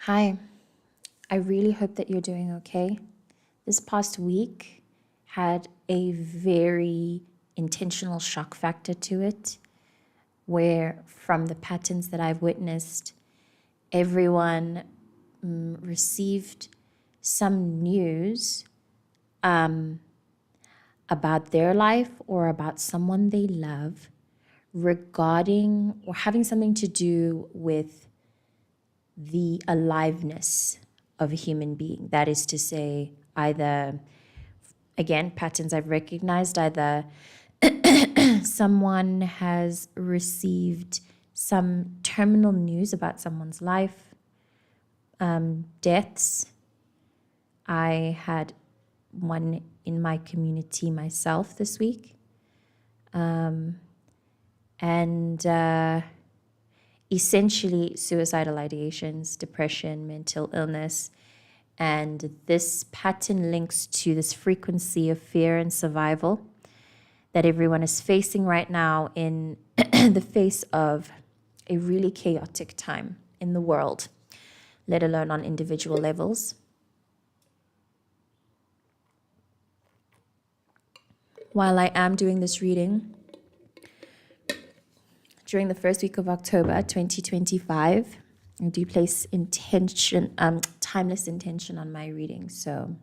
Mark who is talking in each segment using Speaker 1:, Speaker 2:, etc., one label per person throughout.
Speaker 1: Hi, I really hope that you're doing okay. This past week had a very intentional shock factor to it, where from the patterns that I've witnessed, everyone received some news about their life or about someone they love regarding or having something to do with the aliveness of a human being. That is to say, either, again, patterns I've recognized, either someone has received some terminal news about someone's life, deaths. I had one in my community myself this week. And essentially suicidal ideations, depression, mental illness. And this pattern links to this frequency of fear and survival that everyone is facing right now in the face of a really chaotic time in the world, let alone on individual levels. While I am doing this reading, during the first week of October 2025, I do place intention, timeless intention on my reading. So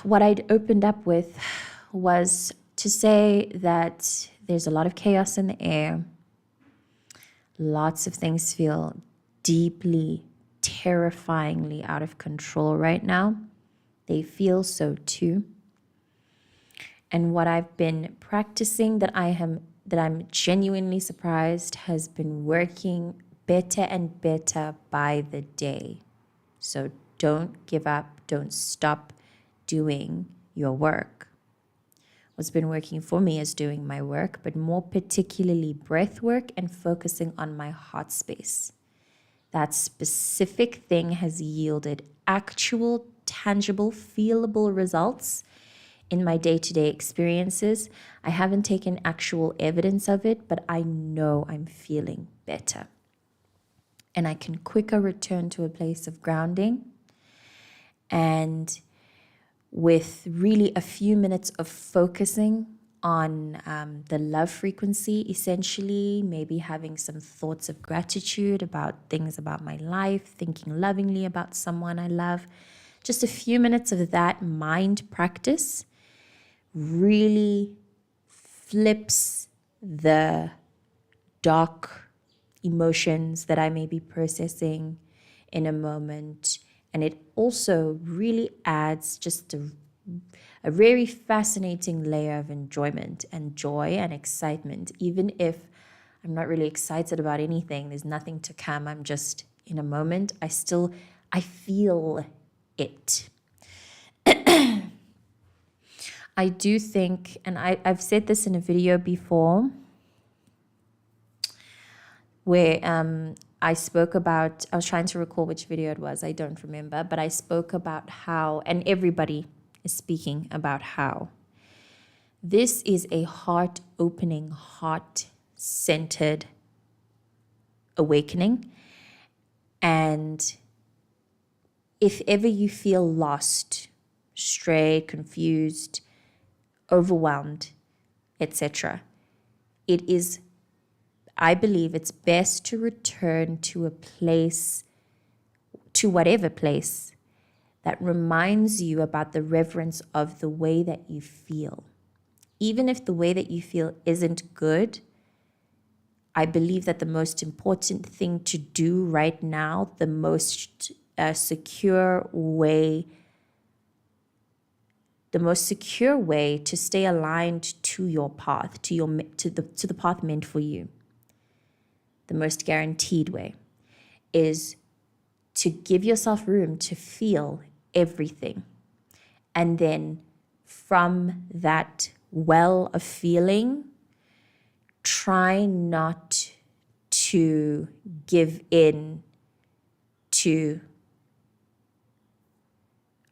Speaker 1: what I'd opened up with was to say that there's a lot of chaos in the air. Lots of things feel deeply, terrifyingly out of control right now. They feel so too. And what I've been practicing that I'm genuinely surprised has been working better and better by the day. So don't give up, don't stop doing your work. What's been working for me is doing my work, but more particularly breath work and focusing on my heart space. That specific thing has yielded actual, tangible, feelable results in my day-to-day experiences. I haven't taken actual evidence of it, but I know I'm feeling better. And I can quicker return to a place of grounding. And with really a few minutes of focusing on the love frequency, essentially, maybe having some thoughts of gratitude about things about my life, thinking lovingly about someone I love, just a few minutes of that mind practice really flips the dark emotions that I may be processing in a moment. And it also really adds just a very fascinating layer of enjoyment and joy and excitement. Even if I'm not really excited about anything, there's nothing to come, I'm just in a moment, I feel it. I do think, and I've said this in a video before, where I spoke about, I was trying to recall which video it was, I don't remember, but I spoke about how, and everybody is speaking about how, this is a heart-opening, heart-centered awakening. And if ever you feel lost, stray, confused, overwhelmed, etc., it is, I believe it's best to return to a place, to whatever place, that reminds you about the reverence of the way that you feel. Even if the way that you feel isn't good, I believe that the most important thing to do right now, the most secure way to stay aligned to your path, to the path meant for you, the most guaranteed way, is to give yourself room to feel everything. And then from that well of feeling, try not to give in to,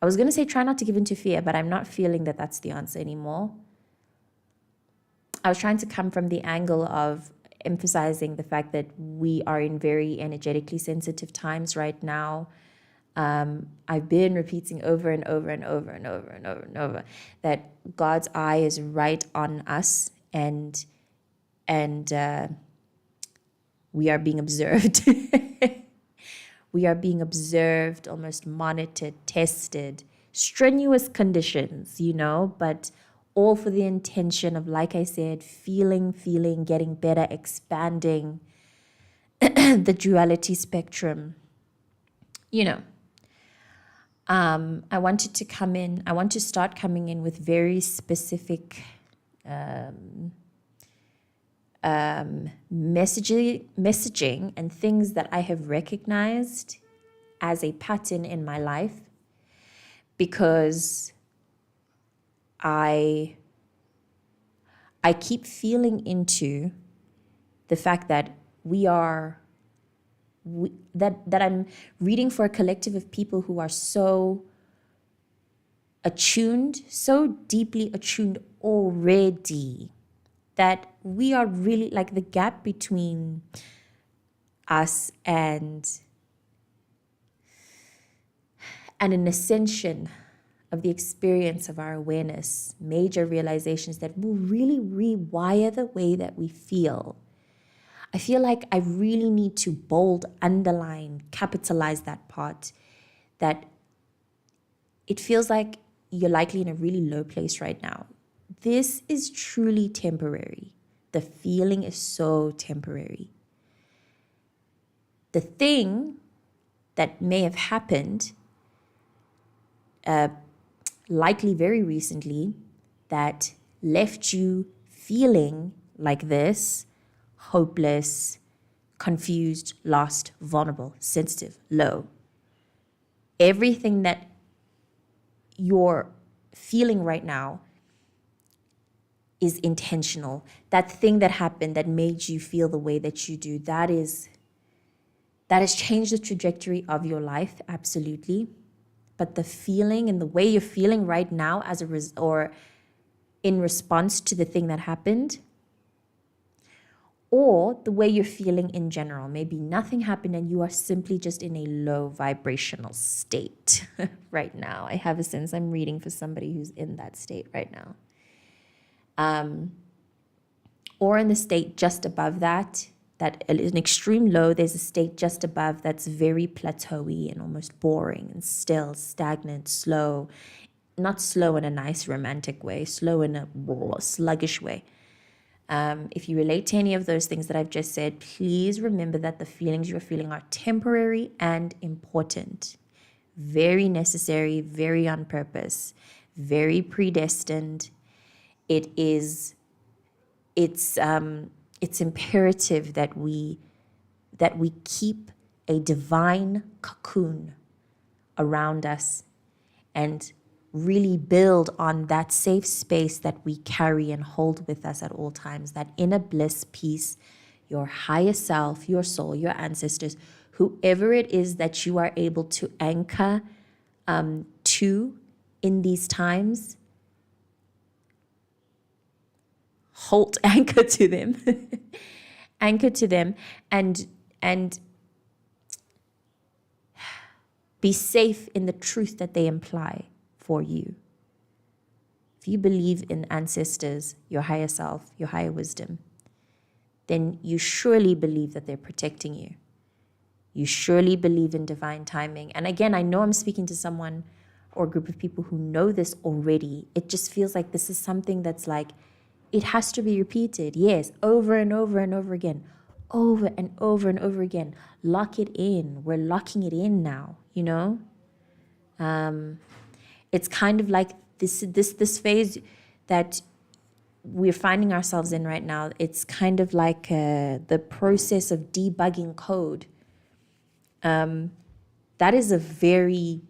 Speaker 1: I was going to say try not to give in to fear, but I'm not feeling that that's the answer anymore. I was trying to come from the angle of emphasizing the fact that we are in very energetically sensitive times right now. I've been repeating over and over and over and over and over and over that God's eye is right on us, and we are being observed. We are being observed, almost monitored, tested, strenuous conditions, but all for the intention of, like I said, feeling, getting better, expanding the duality spectrum. I want to start coming in with very specific messaging and things that I have recognized as a pattern in my life, because I keep feeling into the fact that that I'm reading for a collective of people who are so attuned, so deeply attuned already, that we are really, like, the gap between us and an ascension of the experience of our awareness, major realizations that will really rewire the way that we feel. I feel like I really need to bold, underline, capitalize that part, that it feels like you're likely in a really low place right now. This is truly temporary. The feeling is so temporary. The thing that may have happened, likely very recently, that left you feeling like this, hopeless, confused, lost, vulnerable, sensitive, low. Everything that you're feeling right now is intentional. That thing that happened that made you feel the way that you do, that has changed the trajectory of your life, absolutely. But the feeling and the way you're feeling right now or in response to the thing that happened, or the way you're feeling in general, maybe nothing happened and you are simply just in a low vibrational state right now. I have a sense I'm reading for somebody who's in that state right now. Or in the state just above that is an extreme low. There's a state just above that's very plateauy and almost boring and still, stagnant, slow. Not slow in a nice romantic way, slow in a sluggish way. If you relate to any of those things that I've just said, please remember that the feelings you're feeling are temporary and important. Very necessary, very on purpose, very predestined. It's imperative that we keep a divine cocoon around us and really build on that safe space that we carry and hold with us at all times, that inner bliss, peace, your higher self, your soul, your ancestors, whoever it is that you are able to anchor to in these times, anchor to them, anchor to them, and be safe in the truth that they imply for you. If you believe in ancestors, your higher self, your higher wisdom, then you surely believe that they're protecting you. You surely believe in divine timing. And again, I know I'm speaking to someone or a group of people who know this already. It just feels like this is something that's like, it has to be repeated. Yes, over and over and over again. Over and over and over again. Lock it in. We're locking it in now, It's kind of like this phase that we're finding ourselves in right now. It's kind of like the process of debugging code. That is a very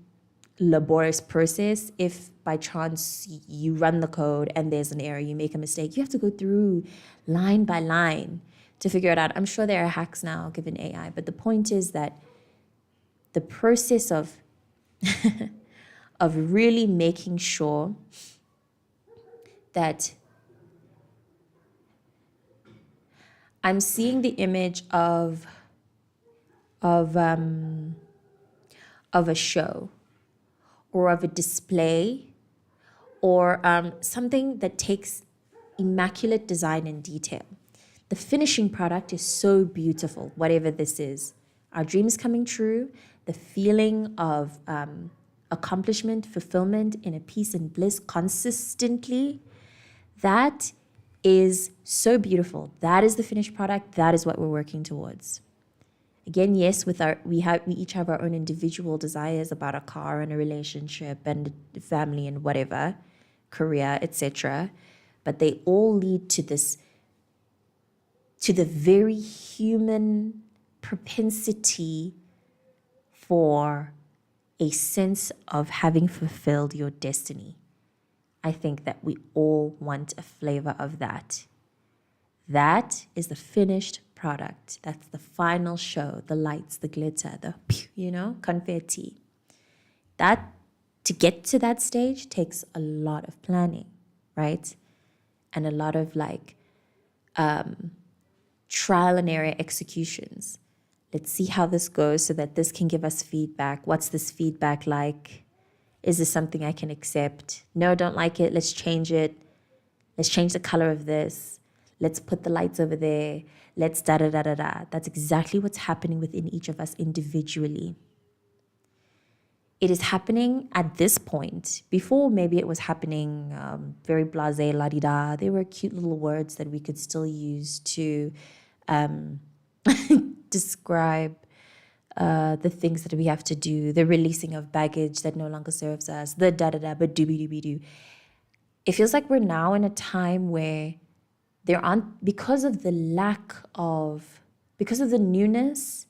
Speaker 1: laborious process. If by chance you run the code and there's an error, you make a mistake, you have to go through line by line to figure it out. I'm sure there are hacks now given AI, but the point is that the process of really making sure I'm seeing the image of um, of a show or of a display or something that takes immaculate design and detail. The finishing product is so beautiful, whatever this is. Our dreams coming true, the feeling of accomplishment, fulfillment, inner peace and bliss consistently, that is so beautiful. That is the finished product. That is what we're working towards. Again, yes, we each have our own individual desires about a car and a relationship and a family and whatever, career, etc. But they all lead to the very human propensity for a sense of having fulfilled your destiny. I think that we all want a flavor of that. That is the finished product. That's the final show, the lights, the glitter, the confetti. That, to get to that stage, takes a lot of planning, right? And a lot of trial and error executions. Let's see how this goes so that this can give us feedback. What's this feedback like? Is this something I can accept? No, don't like it. Let's change it. Let's change the color of this. Let's put the lights over there. Let's da-da-da-da-da. That's exactly what's happening within each of us individually. It is happening at this point. Before, maybe it was happening very blasé, la-di-da. There were cute little words that we could still use to describe the things that we have to do, the releasing of baggage that no longer serves us, the da-da-da, but dooby-dooby-doo. It feels like we're now in a time where there aren't, because of the newness,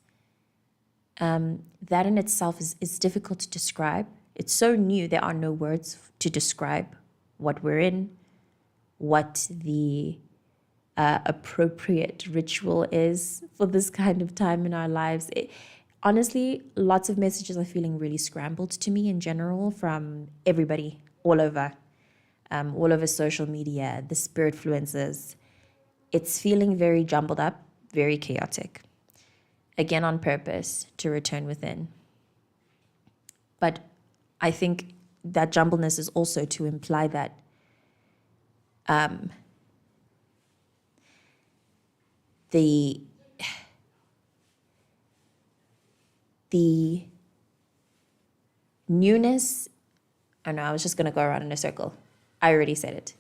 Speaker 1: that in itself is difficult to describe. It's so new, there are no words to describe what we're in, what the appropriate ritual is for this kind of time in our lives. Honestly, lots of messages are feeling really scrambled to me in general from everybody all over social media, the spirit influencers. It's feeling very jumbled up, very chaotic. Again, on purpose, to return within. But I think that jumbleness is also to imply that the newness, oh no, I was just going to go around in a circle. I already said it.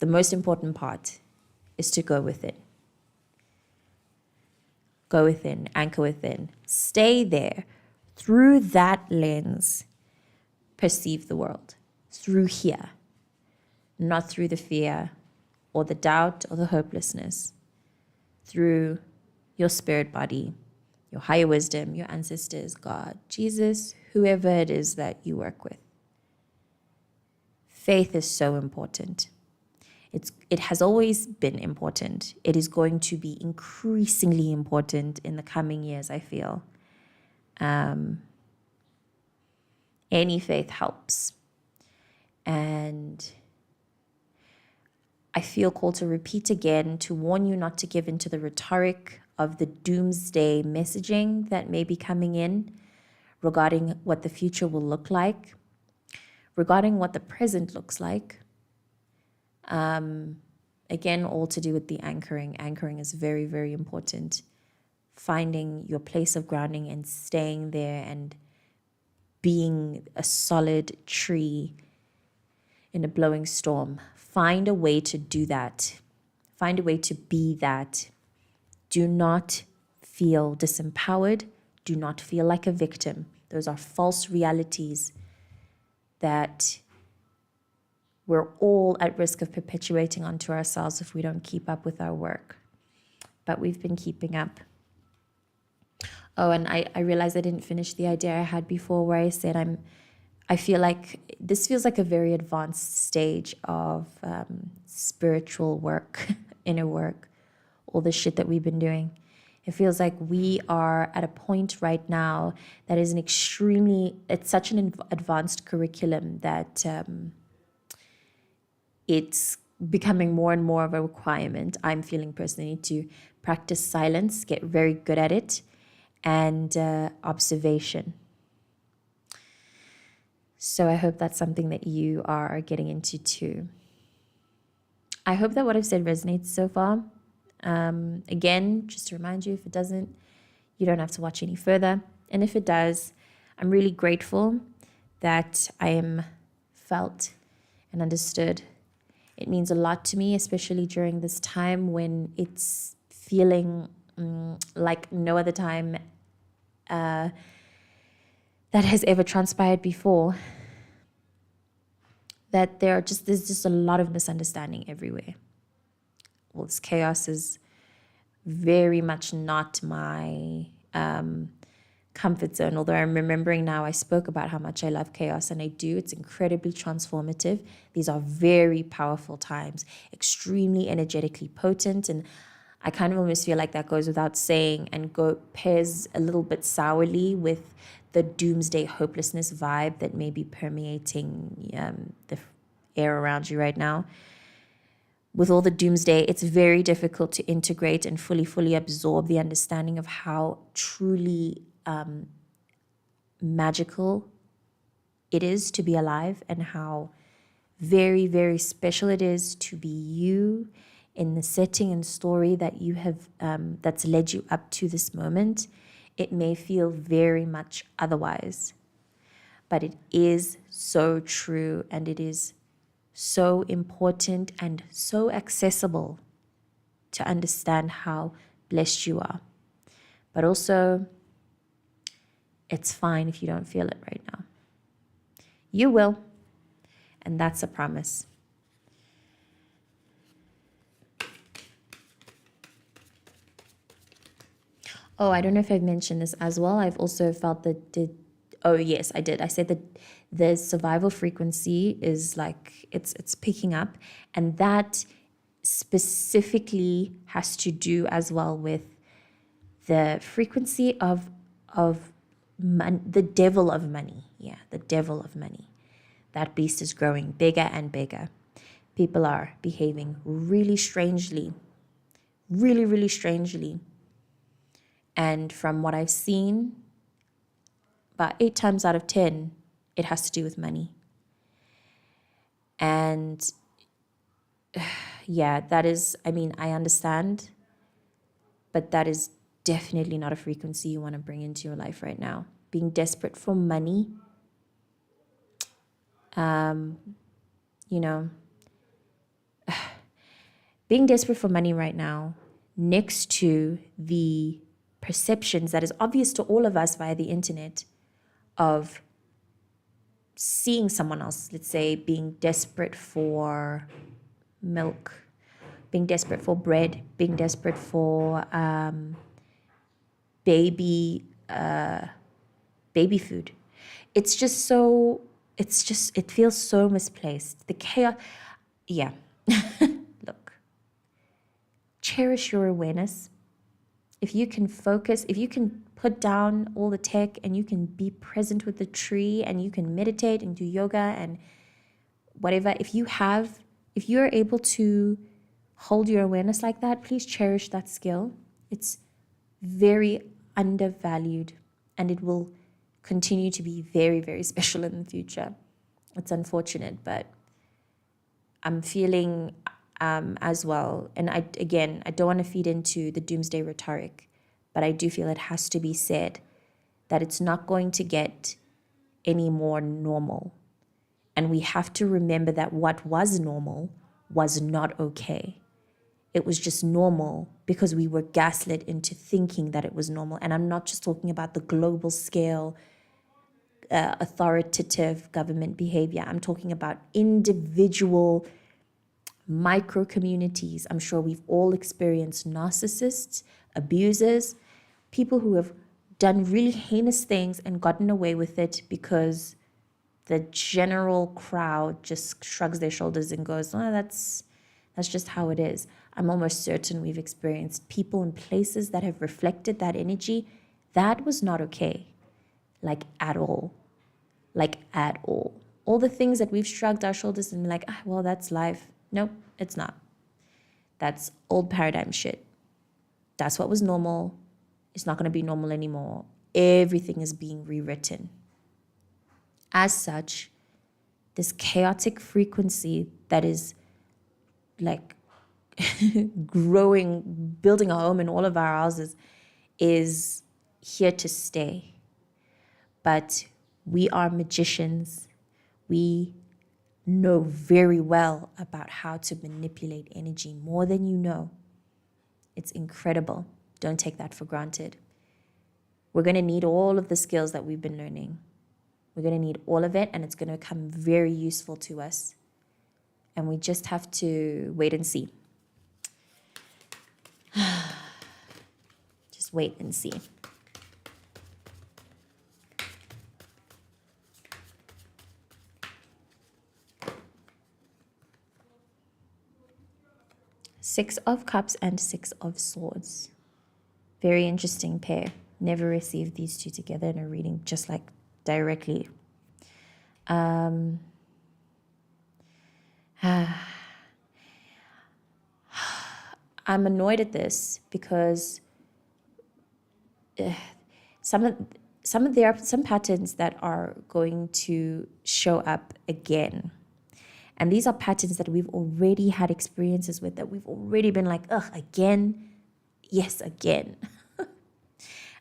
Speaker 1: The most important part is to go within. Go within, anchor within, stay there. Through that lens, perceive the world. Through here, not through the fear or the doubt or the hopelessness. Through your spirit body, your higher wisdom, your ancestors, God, Jesus, whoever it is that you work with. Faith is so important. It has always been important. It is going to be increasingly important in the coming years, I feel. Any faith helps. And I feel called to repeat again, to warn you not to give into the rhetoric of the doomsday messaging that may be coming in regarding what the future will look like, regarding what the present looks like. Again, all to do with the anchoring. Anchoring is very, very important. Finding your place of grounding and staying there and being a solid tree in a blowing storm. Find a way to do that. Find a way to be that. Do not feel disempowered. Do not feel like a victim. Those are false realities that we're all at risk of perpetuating onto ourselves if we don't keep up with our work. But we've been keeping up. Oh, and I realized I didn't finish the idea I had before where I said I feel like this feels like a very advanced stage of spiritual work, inner work, all the shit that we've been doing. It feels like we are at a point right now that is it's such an advanced curriculum that it's becoming more and more of a requirement. I'm feeling personally to practice silence, get very good at it, and observation. So I hope that's something that you are getting into too. I hope that what I've said resonates so far. Again, just to remind you, if it doesn't, you don't have to watch any further. And if it does, I'm really grateful that I am felt and understood. It means a lot to me, especially during this time when it's feeling like no other time that has ever transpired before. That there's just a lot of misunderstanding everywhere. Well, this chaos is very much not my comfort zone. Although I'm remembering now, I spoke about how much I love chaos, and I do. It's incredibly transformative. These are very powerful times, extremely energetically potent, and I kind of almost feel like that goes without saying and pairs a little bit sourly with the doomsday hopelessness vibe that may be permeating the air around you right now. With all the doomsday, it's very difficult to integrate and fully absorb the understanding of how truly magical it is to be alive, and how very special it is to be you in the setting and story that you have that's led you up to this moment. It may feel very much otherwise, but it is so true, and it is so important and so accessible to understand how blessed you are. But also, it's fine if you don't feel it right now. You will, and that's a promise. Oh, I don't know if I've mentioned this as well. I've also felt that oh yes, I did. I said that the survival frequency is like it's picking up, and that specifically has to do as well with the frequency of the devil of money. Yeah, the devil of money. That beast is growing bigger and bigger. People are behaving really strangely, really strangely. And from what I've seen, about 8 times out of 10, it has to do with money. And yeah, that is, I mean, I understand, but that is definitely not a frequency you want to bring into your life right now. Being desperate for money, you know, being desperate for money right now, next to the perceptions that is obvious to all of us via the internet of seeing someone else, let's say being desperate for milk, being desperate for bread, being desperate for baby food. It feels so misplaced. The chaos, yeah. Look, cherish your awareness. If you can focus, if you can put down all the tech and you can be present with the tree and you can meditate and do yoga and whatever, if you're able to hold your awareness like that, please cherish that skill. It's very undervalued, and it will continue to be very special in the future. It's unfortunate, but I'm feeling as well, and I don't want to feed into the doomsday rhetoric, but I do feel it has to be said that it's not going to get any more normal. And we have to remember that what was normal was not okay. It was just normal because we were gaslit into thinking that it was normal. And I'm not just talking about the global scale authoritative government behavior. I'm talking about individual micro communities. I'm sure we've all experienced narcissists, abusers, people who have done really heinous things and gotten away with it because the general crowd just shrugs their shoulders and goes, oh, that's just how it is. I'm almost certain we've experienced people in places that have reflected that energy. That was not okay, like at all. All the things that we've shrugged our shoulders and been like, well, that's life. Nope, it's not. That's old paradigm shit. That's what was normal. It's not going to be normal anymore. Everything is being rewritten. As such, this chaotic frequency that is like growing, building a home in all of our houses is here to stay. But we are magicians. We know very well about how to manipulate energy more than you know. It's incredible. Don't take that for granted. We're going to need all of the skills that we've been learning. We're going to need all of it, and it's going to come very useful to us. And we just have to wait and see. Just wait and see. Six of Cups and Six of Swords. Very interesting pair. Never received these two together in a reading, just like directly. I'm annoyed at this because there are some patterns that are going to show up again. And these are patterns that we've already had experiences with, that we've already been like, ugh, again? Yes, again.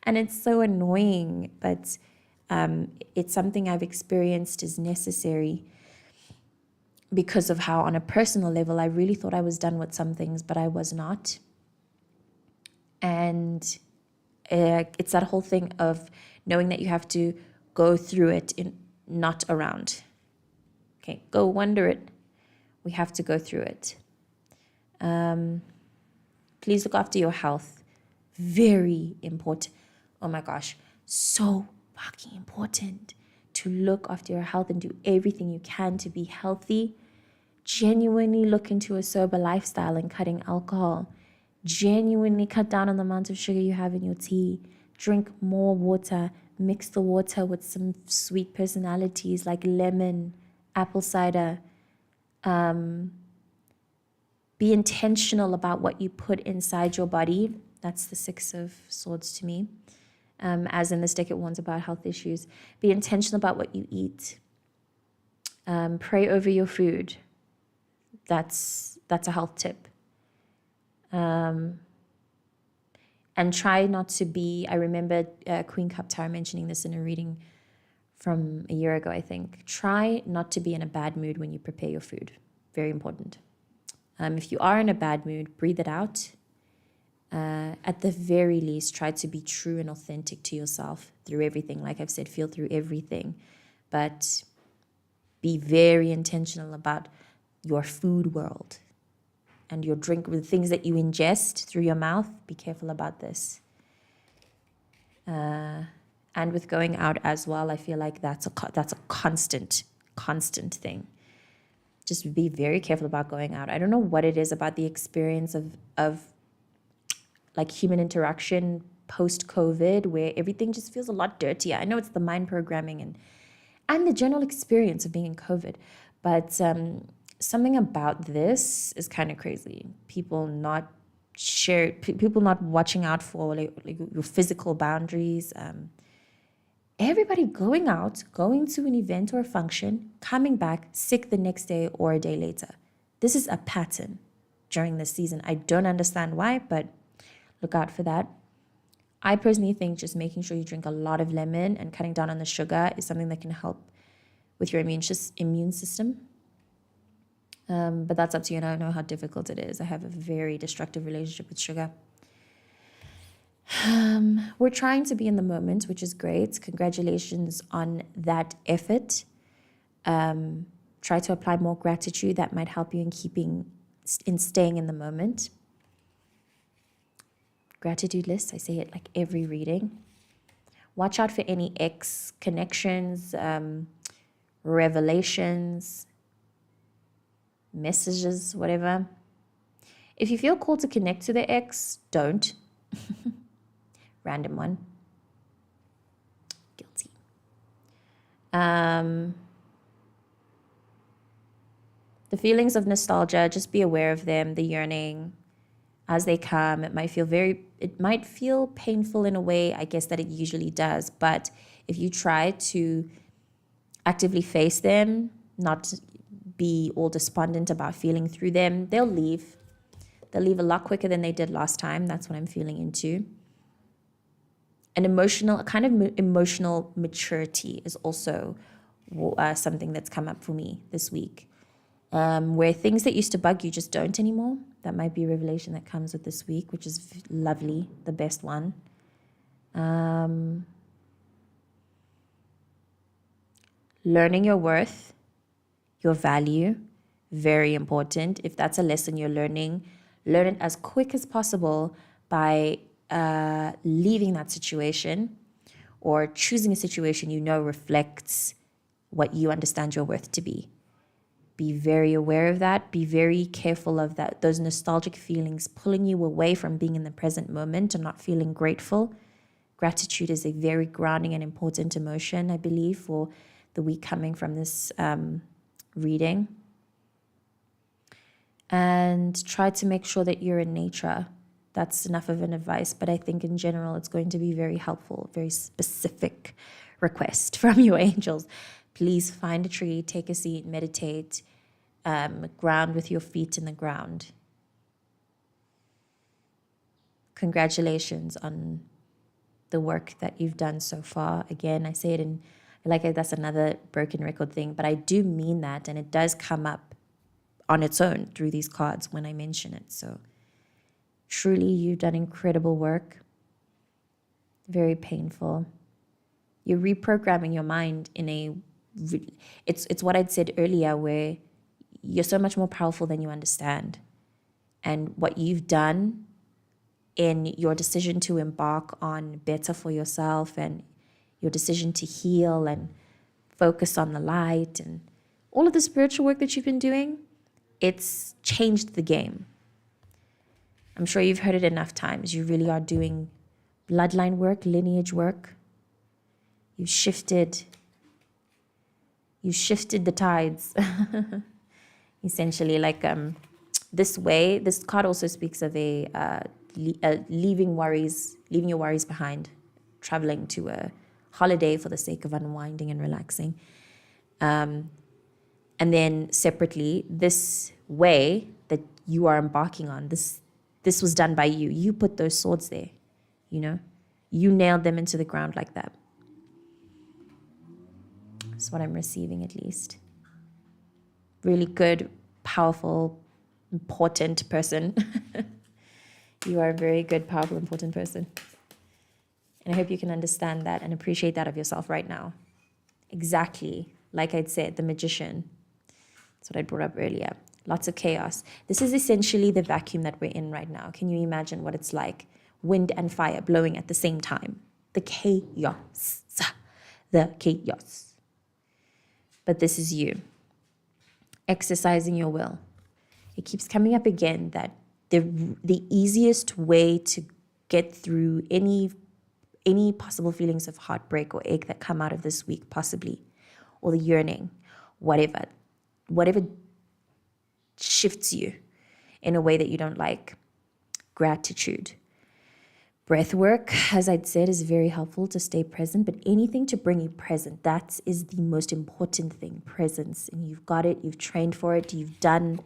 Speaker 1: And it's so annoying, but it's something I've experienced is necessary because of how, on a personal level, I really thought I was done with some things, but I was not. And it's that whole thing of knowing that you have to go through it, not around. Okay, go wonder it. We have to go through it. Please look after your health. Very important. Oh my gosh, so fucking important to look after your health and do everything you can to be healthy. Genuinely look into a sober lifestyle and cutting alcohol. Genuinely cut down on the amount of sugar you have in your tea. Drink more water. Mix the water with some sweet personalities like lemon, apple cider. Be intentional about what you put inside your body. That's the Six of Swords to me. As in this deck, it warns about health issues. Be intentional about what you eat. Pray over your food. That's a health tip. And try not to be, I remember Queen Cup Tower mentioning this in a reading from a year ago, I think. Try not to be in a bad mood when you prepare your food. Very important. If you are in a bad mood, breathe it out. At the very least, try to be true and authentic to yourself through everything. Like I've said, feel through everything. But be very intentional about your food world and your drink, with things that you ingest through your mouth. Be careful about this. And with going out as well, I feel like that's a constant thing. Just be very careful about going out. I don't know what it is about the experience of like human interaction post-COVID where everything just feels a lot dirtier. I know it's the mind programming and the general experience of being in COVID, but something about this is kind of crazy. People not watching out for like your physical boundaries. Everybody going out, going to an event or a function, coming back sick the next day or a day later. This is a pattern during this season. I don't understand why, but look out for that. I personally think just making sure you drink a lot of lemon and cutting down on the sugar is something that can help with your immune system. But that's up to you, and I know how difficult it is. I have a very destructive relationship with sugar. We're trying to be in the moment, which is great. Congratulations on that effort. Try to apply more gratitude. That might help you in staying in the moment. Gratitude list, I say it like every reading. Watch out for any X connections, revelations, messages, whatever. If you feel called to connect to the X, don't. Random one. Guilty. The feelings of nostalgia, just be aware of them, the yearning as they come. It might feel painful in a way, I guess, that it usually does. But if you try to actively face them, not be all despondent about feeling through them, they'll leave. They'll leave a lot quicker than they did last time. That's what I'm feeling into. A kind of emotional maturity is also something that's come up for me this week. Where things that used to bug you just don't anymore. That might be a revelation that comes with this week, which is lovely, the best one. Learning your worth, your value, very important. If that's a lesson you're learning, learn it as quick as possible by leaving that situation or choosing a situation you know reflects what you understand your worth to be. Be very aware of that. Be very careful of that. Those nostalgic feelings pulling you away from being in the present moment and not feeling grateful. Gratitude is a very grounding and important emotion, I believe, for the week coming from this reading. And try to make sure that you're in nature. That's enough of an advice, but I think in general it's going to be very helpful, very specific request from your angels. Please find a tree, take a seat, meditate, ground with your feet in the ground. Congratulations on the work that you've done so far. Again, I say it in, that's another broken record thing, but I do mean that, and it does come up on its own through these cards when I mention it. So truly, you've done incredible work. Very painful. You're reprogramming your mind it's what I'd said earlier, where you're so much more powerful than you understand. And what you've done in your decision to embark on better for yourself and your decision to heal and focus on the light and all of the spiritual work that you've been doing, it's changed the game. I'm sure you've heard it enough times. You really are doing bloodline work, lineage work. You've shifted the tides. Essentially, this card also speaks of leaving your worries behind, traveling to a holiday for the sake of unwinding and relaxing. And then separately, this way that you are embarking on, this was done by you. You put those swords there, you nailed them into the ground like that. That's what I'm receiving, at least. Really good, powerful, important person. You are a very good, powerful, important person. And I hope you can understand that and appreciate that of yourself right now. Exactly. Like I'd said, the magician. That's what I brought up earlier. Lots of chaos. This is essentially the vacuum that we're in right now. Can you imagine what it's like? Wind and fire blowing at the same time. The chaos. The chaos. But this is you. Exercising your will. It keeps coming up again that the easiest way to get through any possible feelings of heartbreak or ache that come out of this week, possibly, or the yearning, whatever shifts you in a way that you don't like. Gratitude. Breath work, as I'd said, is very helpful to stay present, but anything to bring you present, that is the most important thing, presence. And you've got it, you've trained for it, you've done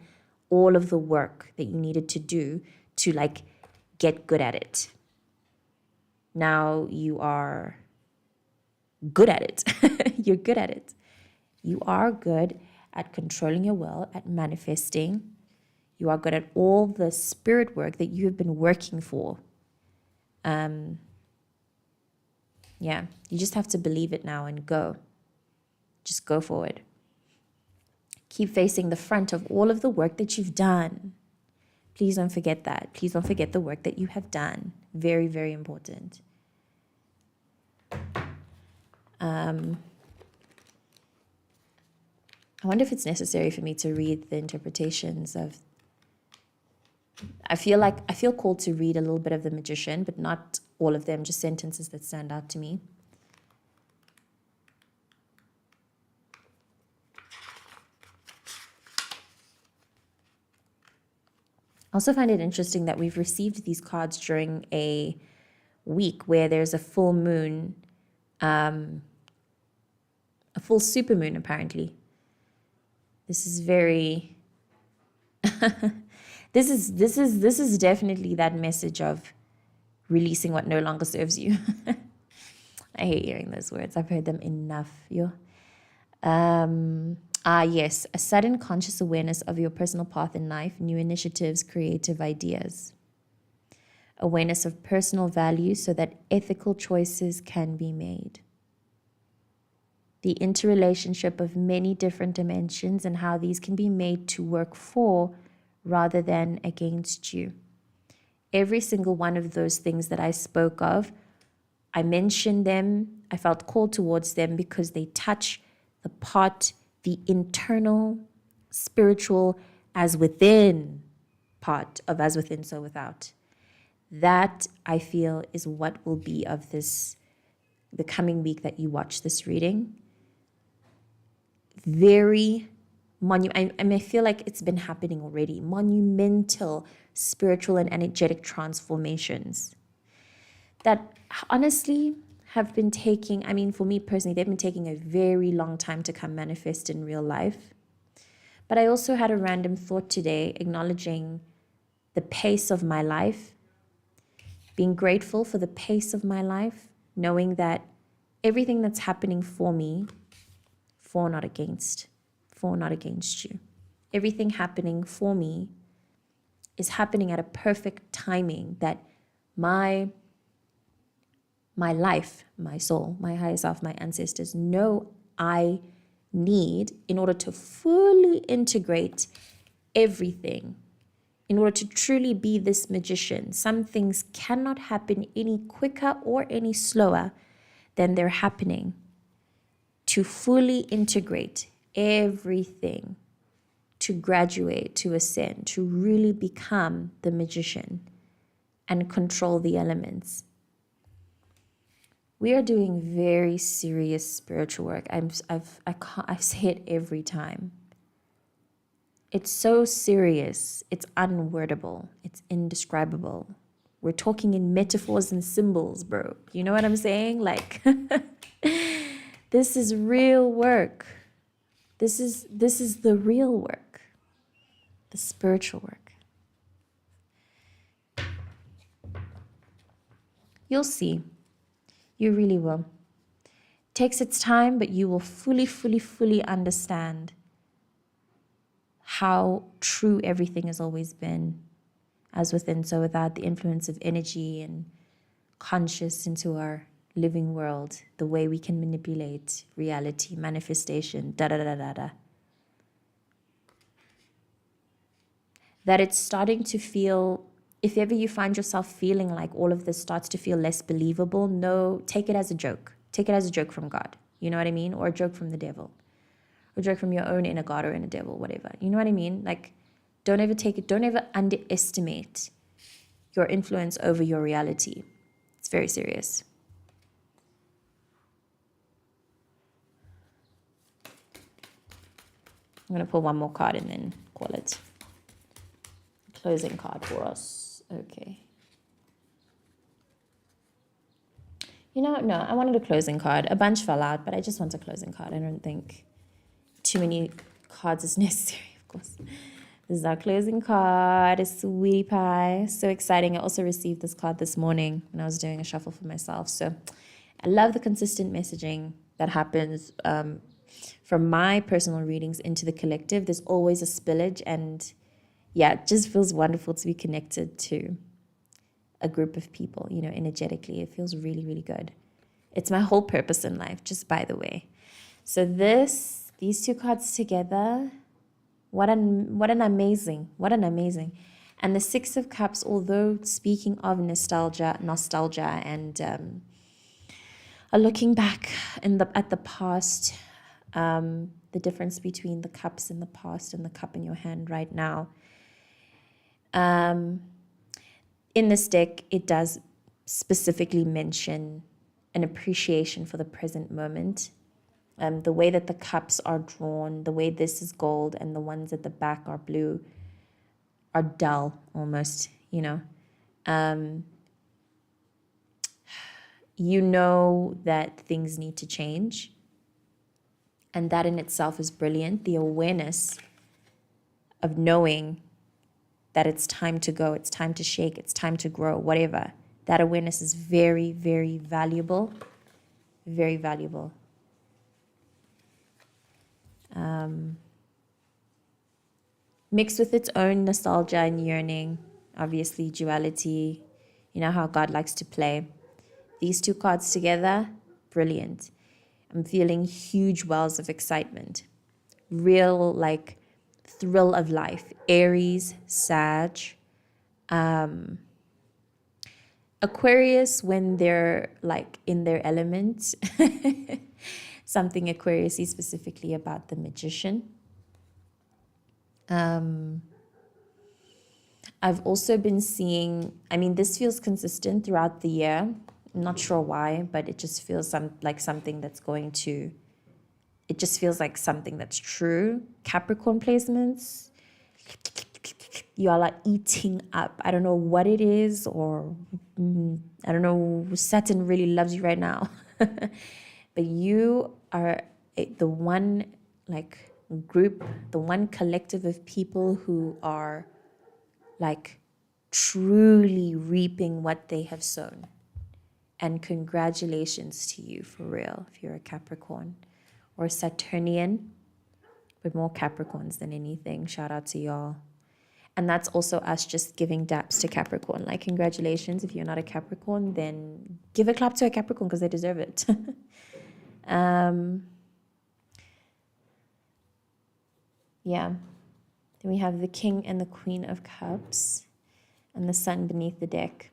Speaker 1: all of the work that you needed to do to get good at it. Now you are good at it. You're good at it. You are good at controlling your will, at manifesting. You are good at all the spirit work that you have been working for. You just have to believe it now and go. Just go forward. Keep facing the front of all of the work that you've done. Please don't forget that. Please don't forget the work that you have done. Very, very important. I wonder if it's necessary for me to read the interpretations of... I feel called to read a little bit of the Magician, but not all of them, just sentences that stand out to me. I also find it interesting that we've received these cards during a week where there's a full moon, a full supermoon apparently. This is very this is definitely that message of releasing what no longer serves you. I hate hearing those words. I've heard them enough. Yes, a sudden conscious awareness of your personal path in life, new initiatives, creative ideas. Awareness of personal value so that ethical choices can be made. The interrelationship of many different dimensions and how these can be made to work for rather than against you. Every single one of those things that I spoke of, I mentioned them, I felt called towards them because they touch the internal, spiritual, as within part of as within, so without. That, I feel, is what will be of the coming week that you watch this reading. Very I feel like it's been happening already. Monumental spiritual and energetic transformations that honestly have been taking, for me personally, they've been taking a very long time to come manifest in real life. But I also had a random thought today, acknowledging the pace of my life, being grateful for the pace of my life, knowing that everything that's happening for me, for not against you. Everything happening for me is happening at a perfect timing that my life, my soul, my higher self, my ancestors know I need in order to fully integrate everything, in order to truly be this magician. Some things cannot happen any quicker or any slower than they're happening. To fully integrate everything, to graduate, to ascend, to really become the magician and control the elements. We are doing very serious spiritual work. I say it every time. It's so serious. It's unwordable. It's indescribable. We're talking in metaphors and symbols, bro. You know what I'm saying? Like, this is real work. This is the real work, the spiritual work. You'll see. You really will. It takes its time, but you will fully understand how true everything has always been, as within, so without, the influence of energy and conscious into our living world, the way we can manipulate reality, manifestation, that it's starting to feel, if ever you find yourself feeling like all of this starts to feel less believable, no, take it as a joke. Take it as a joke from God. You know what I mean? Or a joke from the devil. Or a joke from your own inner God or inner devil, whatever. You know what I mean? Like, don't ever underestimate your influence over your reality. It's very serious. I'm going to pull one more card and then call it. Closing card for us. Okay. No, I wanted a closing card. A bunch fell out, but I just want a closing card. I don't think too many cards is necessary, of course. This is our closing card, a sweetie pie. So exciting. I also received this card this morning when I was doing a shuffle for myself. So I love the consistent messaging that happens from my personal readings into the collective. There's always a spillage, and yeah, it just feels wonderful to be connected to a group of people, energetically. It feels really good. It's my whole purpose in life, just by the way. So these two cards together, what an amazing. And the Six of Cups, although speaking of nostalgia and looking back at the past, the difference between the cups in the past and the cup in your hand right now. In this deck, it does specifically mention an appreciation for the present moment. The way that the cups are drawn, the way this is gold and the ones at the back are blue, are dull almost, you know. You know that things need to change. And that in itself is brilliant. The awareness of knowing that it's time to go, it's time to shake, it's time to grow, whatever. That awareness is very, very valuable. Very valuable. Mixed with its own nostalgia and yearning, obviously duality, you know how God likes to play. These two cards together, brilliant. I'm feeling huge wells of excitement. Real, like, thrill of life. Aries, Sag. Aquarius when they're, like, in their element. Something Aquarius-y specifically about the Magician. I've also been seeing, I mean, this feels consistent throughout the year. I'm not sure why, but it just feels like something that's going to, it just feels like something that's true. Capricorn placements, y'all are eating up. I don't know what it is, or I don't know, Saturn really loves you right now. But you are the one, like, group, the one collective of people who are, like, truly reaping what they have sown. And congratulations to you, for real, if you're a Capricorn or a Saturnian, but more Capricorns than anything. Shout out to y'all. And that's also us just giving daps to Capricorn. Like, congratulations. If you're not a Capricorn, then give a clap to a Capricorn because they deserve it. Yeah. Then we have the King and the Queen of Cups and the Sun beneath the deck.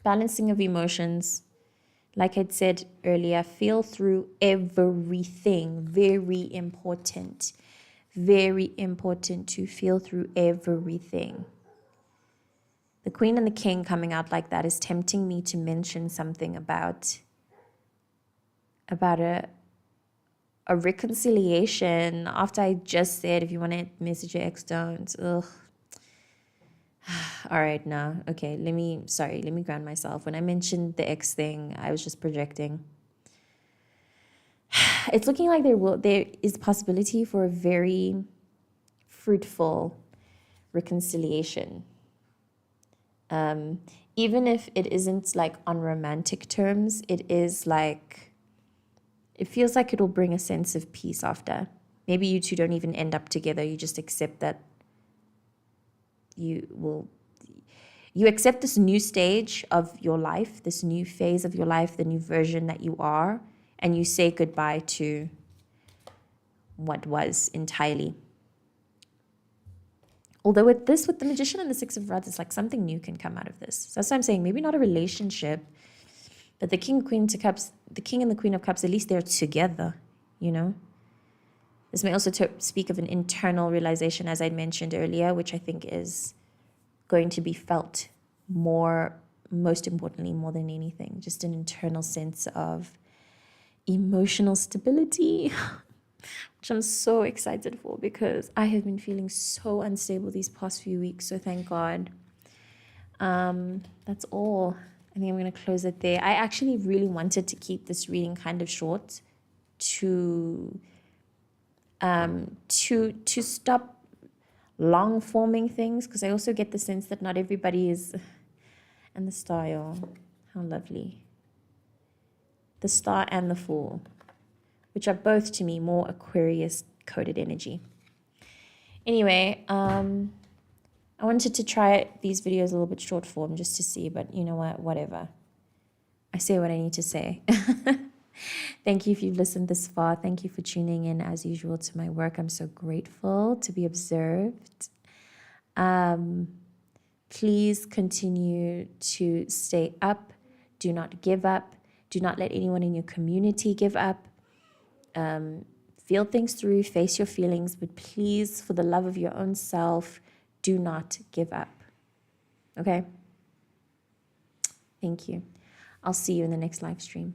Speaker 1: Balancing of emotions. Like I'd said earlier, feel through everything. Very important. Very important to feel through everything. The Queen and the King coming out like that is tempting me to mention something about a reconciliation after I just said, if you want to message your ex, don't. Ugh. All right, now. Okay, let me ground myself. When I mentioned the ex thing, I was just projecting. It's looking like there is possibility for a very fruitful reconciliation. Even if it isn't like on romantic terms, it is like, it feels like it will bring a sense of peace after. Maybe you two don't even end up together. You just accept that you accept this new stage of your life, this new phase of your life, the new version that you are, and you say goodbye to what was entirely. Although with the Magician and the Six of Rods, it's like something new can come out of this. So that's why I'm saying maybe not a relationship, but the King and the Queen of Cups, at least they're together, you know? This may also speak of an internal realization, as I mentioned earlier, which I think is going to be felt more, most importantly, more than anything, just an internal sense of emotional stability, which I'm so excited for because I have been feeling so unstable these past few weeks. So thank God. That's all. I think I'm going to close it there. I actually really wanted to keep this reading kind of short to stop long forming things, because I also get the sense that not everybody is, and the star, y'all, how lovely. The Star and the Fool, which are both to me more Aquarius coded energy. Anyway, I wanted to try these videos a little bit short form just to see, but you know what, whatever. I say what I need to say. Thank you if you've listened this far. Thank you for tuning in as usual to my work. I'm so grateful to be observed. Please continue to stay up. Do not give up. Do not let anyone in your community give up. Feel things through, face your feelings, but please, for the love of your own self, do not give up. Okay? Thank you. I'll see you in the next live stream.